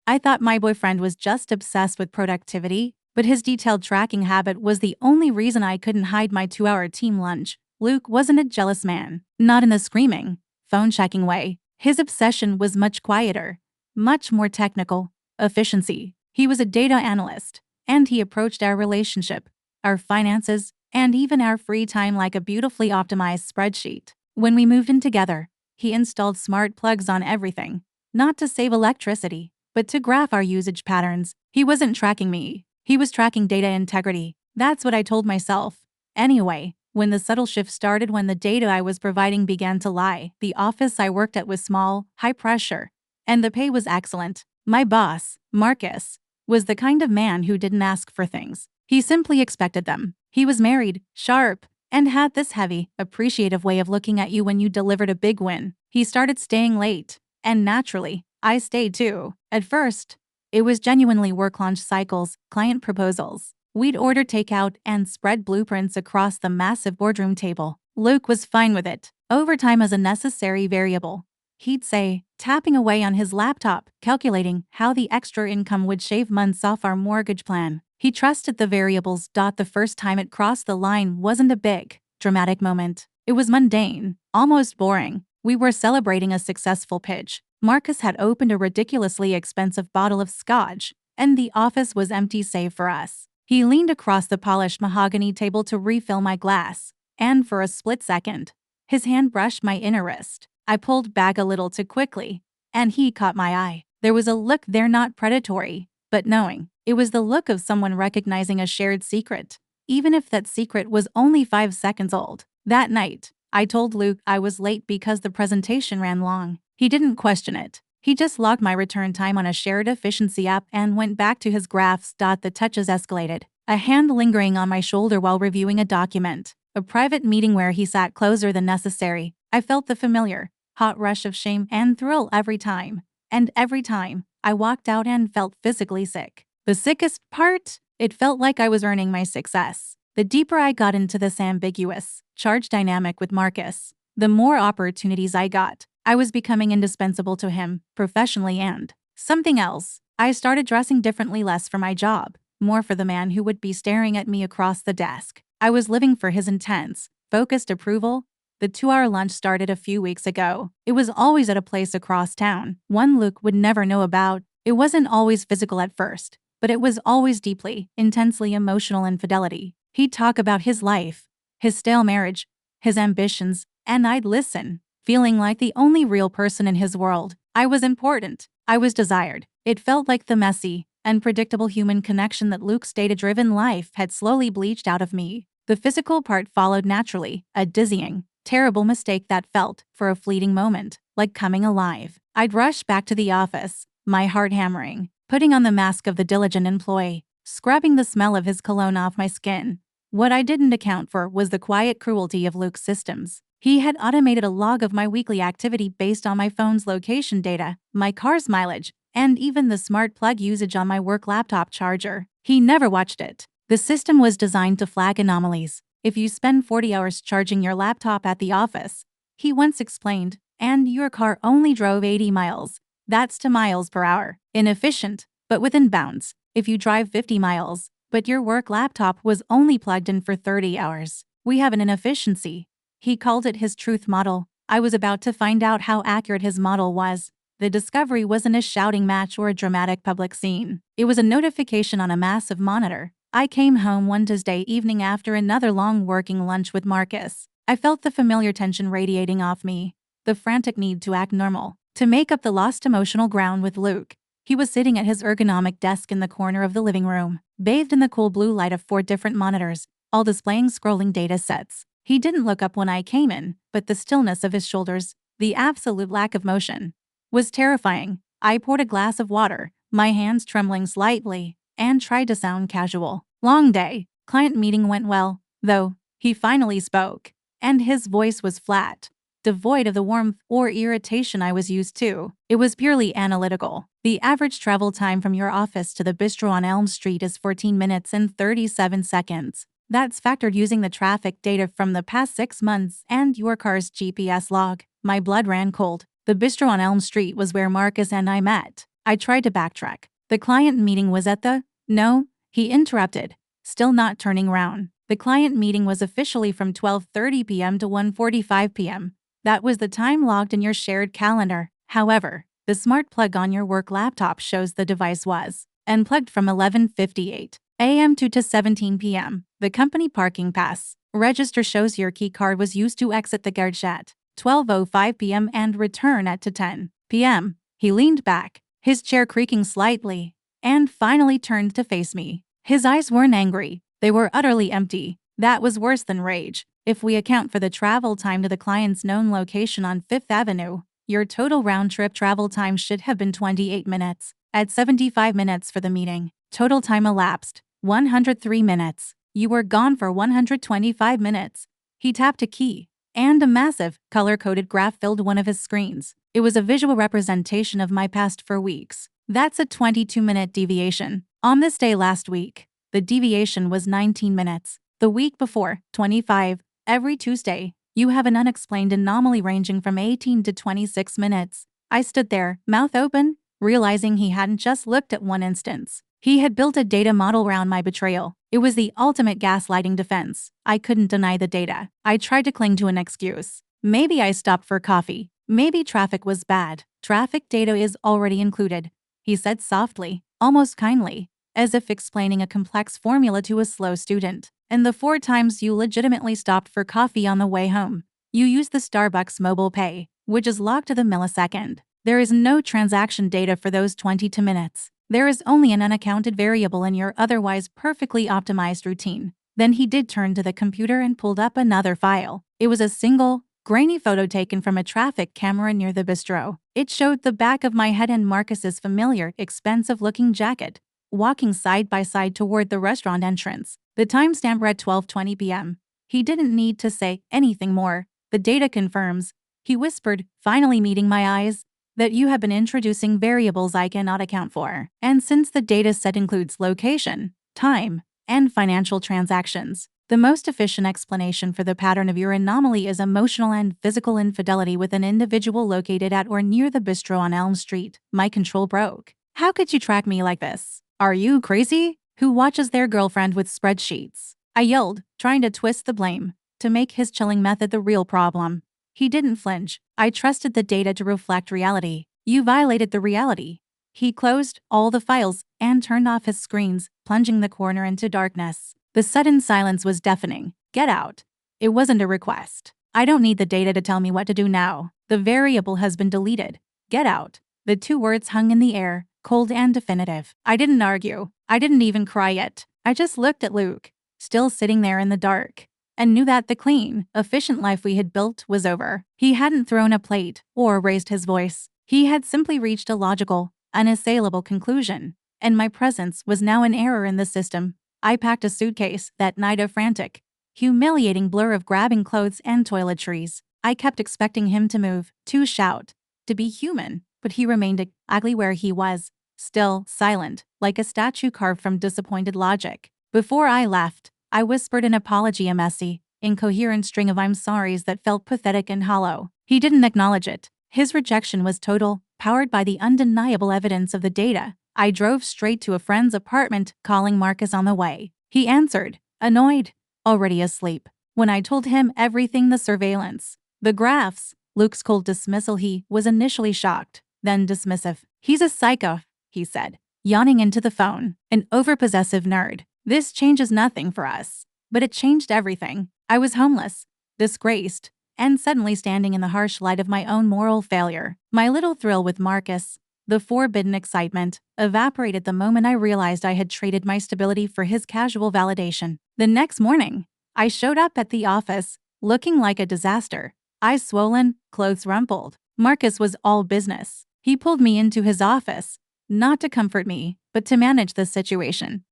I thought my boyfriend was just obsessed with productivity, but his detailed tracking habit was the only reason I couldn't hide my 2-hour team lunch. Luke wasn't a jealous man, not in the screaming, phone-checking way. His obsession was much quieter, much more technical. Efficiency. He was a data analyst, and he approached our relationship, our finances, and even our free time like a beautifully optimized spreadsheet. When we moved in together, he installed smart plugs on everything, not to save electricity, but to graph our usage patterns. He wasn't tracking me. He was tracking data integrity. That's what I told myself. Anyway, when the subtle shift started when the data I was providing began to lie, the office I worked at was small, high pressure, and the pay was excellent. My boss, Marcus, was the kind of man who didn't ask for things. He simply expected them. He was married, sharp, and had this heavy, appreciative way of looking at you when you delivered a big win. He started staying late, and naturally, I stayed too. At first, it was genuinely work launch cycles, client proposals. We'd order takeout and spread blueprints across the massive boardroom table. Luke was fine with it. Overtime as a necessary variable. He'd say, tapping away on his laptop, calculating how the extra income would shave months off our mortgage plan. He trusted the variables. The first time it crossed the line wasn't a big, dramatic moment. It was mundane, almost boring. We were celebrating a successful pitch. Marcus had opened a ridiculously expensive bottle of scotch, and the office was empty save for us. He leaned across the polished mahogany table to refill my glass, and for a split second, his hand brushed my inner wrist. I pulled back a little too quickly, and he caught my eye. There was a look there, not predatory, but knowing. It was the look of someone recognizing a shared secret, even if that secret was only 5 seconds old. That night, I told Luke I was late because the presentation ran long. He didn't question it. He just logged my return time on a shared efficiency app and went back to his graphs. The touches escalated. A hand lingering on my shoulder while reviewing a document. A private meeting where he sat closer than necessary. I felt the familiar, hot rush of shame and thrill every time. And every time, I walked out and felt physically sick. The sickest part? It felt like I was earning my success. The deeper I got into this ambiguous, charged dynamic with Marcus, the more opportunities I got. I was becoming indispensable to him, professionally and something else. I started dressing differently, less for my job, more for the man who would be staring at me across the desk. I was living for his intense, focused approval. The 2-hour lunch started a few weeks ago. It was always at a place across town, one Luke would never know about. It wasn't always physical at first, but it was always deeply, intensely emotional infidelity. He'd talk about his life, his stale marriage, his ambitions, and I'd listen, feeling like the only real person in his world. I was important. I was desired. It felt like the messy, unpredictable human connection that Luke's data-driven life had slowly bleached out of me. The physical part followed naturally, a dizzying, terrible mistake that felt, for a fleeting moment, like coming alive. I'd rush back to the office, my heart hammering, putting on the mask of the diligent employee, scrubbing the smell of his cologne off my skin. What I didn't account for was the quiet cruelty of Luke's systems. He had automated a log of my weekly activity based on my phone's location data, my car's mileage, and even the smart plug usage on my work laptop charger. He never watched it. The system was designed to flag anomalies. If you spend 40 hours charging your laptop at the office, he once explained, and your car only drove 80 miles, that's 2 miles per hour. Inefficient, but within bounds. If you drive 50 miles, but your work laptop was only plugged in for 30 hours, we have an inefficiency. He called it his truth model. I was about to find out how accurate his model was. The discovery wasn't a shouting match or a dramatic public scene. It was a notification on a massive monitor. I came home one Tuesday evening after another long working lunch with Marcus. I felt the familiar tension radiating off me, the frantic need to act normal, to make up the lost emotional ground with Luke. He was sitting at his ergonomic desk in the corner of the living room, bathed in the cool blue light of 4 different monitors, all displaying scrolling data sets. He didn't look up when I came in, but the stillness of his shoulders, the absolute lack of motion, was terrifying. I poured a glass of water, my hands trembling slightly, and tried to sound casual. Long day. Client meeting went well, though. He finally spoke, and his voice was flat, devoid of the warmth or irritation I was used to. It was purely analytical. The average travel time from your office to the bistro on Elm Street is 14 minutes and 37 seconds. That's factored using the traffic data from the past 6 months and your car's GPS log. My blood ran cold. The bistro on Elm Street was where Marcus and I met. I tried to backtrack. The client meeting was at the... No, he interrupted, still not turning round. The client meeting was officially from 12:30 p.m. to 1:45 p.m. That was the time logged in your shared calendar. However, the smart plug on your work laptop shows the device was unplugged from 11:58 a.m. to 17 p.m. The company parking pass register shows your key card was used to exit the garage at 12:05 p.m. and return at 10 p.m. He leaned back, his chair creaking slightly, and finally turned to face me. His eyes weren't angry. They were utterly empty. That was worse than rage. If we account for the travel time to the client's known location on Fifth Avenue, your total round-trip travel time should have been 28 minutes. At 75 minutes for the meeting, total time elapsed 103 minutes. You were gone for 125 minutes. He tapped a key, and a massive, color-coded graph filled one of his screens. It was a visual representation of my past for weeks. That's a 22-minute deviation. On this day last week, the deviation was 19 minutes. The week before, 25. Every Tuesday, you have an unexplained anomaly ranging from 18 to 26 minutes. I stood there, mouth open, realizing he hadn't just looked at one instance. He had built a data model around my betrayal. It was the ultimate gaslighting defense. I couldn't deny the data. I tried to cling to an excuse. Maybe I stopped for coffee. Maybe traffic was bad. Traffic data is already included, he said softly, almost kindly, as if explaining a complex formula to a slow student. And the 4 times you legitimately stopped for coffee on the way home, you used the Starbucks mobile pay, which is locked to the millisecond. There is no transaction data for those 22 minutes. There is only an unaccounted variable in your otherwise perfectly optimized routine. Then he did turn to the computer and pulled up another file. It was a single, grainy photo taken from a traffic camera near the bistro. It showed the back of my head and Marcus's familiar, expensive-looking jacket, walking side by side toward the restaurant entrance. The timestamp read 12:20 p.m. He didn't need to say anything more. The data confirms, he whispered, finally meeting my eyes, that you have been introducing variables I cannot account for. And since the data set includes location, time, and financial transactions, the most efficient explanation for the pattern of your anomaly is emotional and physical infidelity with an individual located at or near the bistro on Elm Street. My control broke. How could you track me like this? Are you crazy? Who watches their girlfriend with spreadsheets? I yelled, trying to twist the blame, to make his chilling method the real problem. He didn't flinch. I trusted the data to reflect reality. You violated the reality. He closed all the files and turned off his screens, plunging the corner into darkness. The sudden silence was deafening. Get out. It wasn't a request. I don't need the data to tell me what to do now. The variable has been deleted. Get out. The 2 words hung in the air, cold and definitive. I didn't argue. I didn't even cry yet. I just looked at Luke, still sitting there in the dark, and knew that the clean, efficient life we had built was over. He hadn't thrown a plate or raised his voice. He had simply reached a logical, unassailable conclusion, and my presence was now an error in the system. I packed a suitcase that night, a frantic, humiliating blur of grabbing clothes and toiletries. I kept expecting him to move, to shout, to be human, but he remained exactly where he was, still, silent, like a statue carved from disappointed logic. Before I left, I whispered an apology, a messy, incoherent string of I'm sorries that felt pathetic and hollow. He didn't acknowledge it. His rejection was total, powered by the undeniable evidence of the data. I drove straight to a friend's apartment, calling Marcus on the way. He answered, annoyed, already asleep. When I told him everything, the surveillance, the graphs, Luke's cold dismissal, he was initially shocked, then dismissive. He's a psycho, he said, yawning into the phone. An overpossessive nerd. This changes nothing for us. But it changed everything. I was homeless, disgraced, and suddenly standing in the harsh light of my own moral failure. My little thrill with Marcus, the forbidden excitement, evaporated the moment I realized I had traded my stability for his casual validation. The next morning, I showed up at the office, looking like a disaster. Eyes swollen, clothes rumpled. Marcus was all business. He pulled me into his office, not to comfort me, but to manage the situation.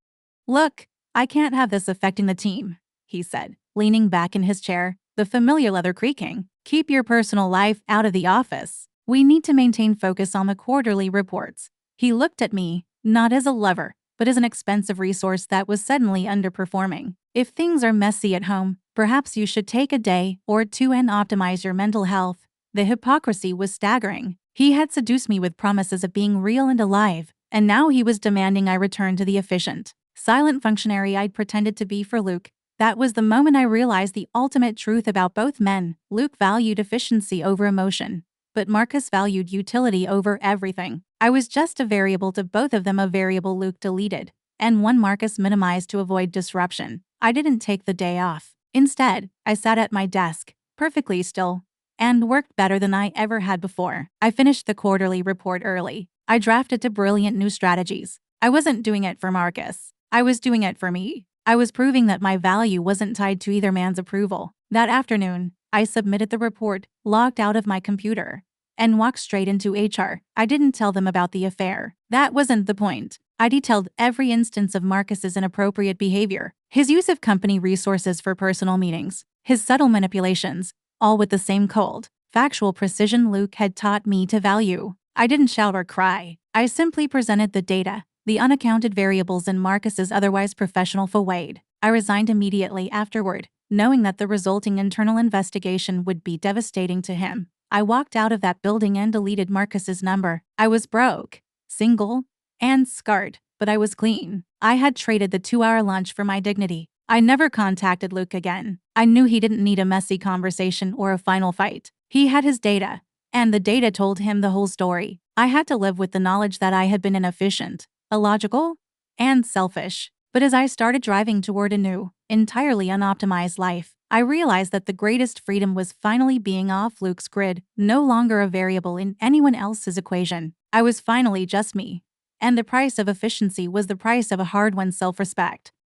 Look, I can't have this affecting the team, he said, leaning back in his chair, the familiar leather creaking. Keep your personal life out of the office. We need to maintain focus on the quarterly reports. He looked at me, not as a lover, but as an expensive resource that was suddenly underperforming. If things are messy at home, perhaps you should take a day or 2 and optimize your mental health. The hypocrisy was staggering. He had seduced me with promises of being real and alive, and now he was demanding I return to the efficient, silent functionary I'd pretended to be for Luke. That was the moment I realized the ultimate truth about both men. Luke valued efficiency over emotion, but Marcus valued utility over everything. I was just a variable to both of them, a variable Luke deleted, and one Marcus minimized to avoid disruption. I didn't take the day off. Instead, I sat at my desk, perfectly still, and worked better than I ever had before. I finished the quarterly report early. I drafted to brilliant new strategies. I wasn't doing it for Marcus. I was doing it for me. I was proving that my value wasn't tied to either man's approval. That afternoon, I submitted the report, logged out of my computer, and walked straight into HR. I didn't tell them about the affair. That wasn't the point. I detailed every instance of Marcus's inappropriate behavior, his use of company resources for personal meetings, his subtle manipulations, all with the same cold, factual precision Luke had taught me to value. I didn't shout or cry. I simply presented the data, the unaccounted variables in Marcus's otherwise professional facade. I resigned immediately afterward, knowing that the resulting internal investigation would be devastating to him. I walked out of that building and deleted Marcus's number. I was broke, single, and scarred, but I was clean. I had traded the 2-hour lunch for my dignity. I never contacted Luke again. I knew he didn't need a messy conversation or a final fight. He had his data, and the data told him the whole story. I had to live with the knowledge that I had been inefficient, illogical, and selfish. But as I started driving toward a new, entirely unoptimized life, I realized that the greatest freedom was finally being off Luke's grid, no longer a variable in anyone else's equation. I was finally just me. And the price of efficiency was the price of a hard-won self-respect.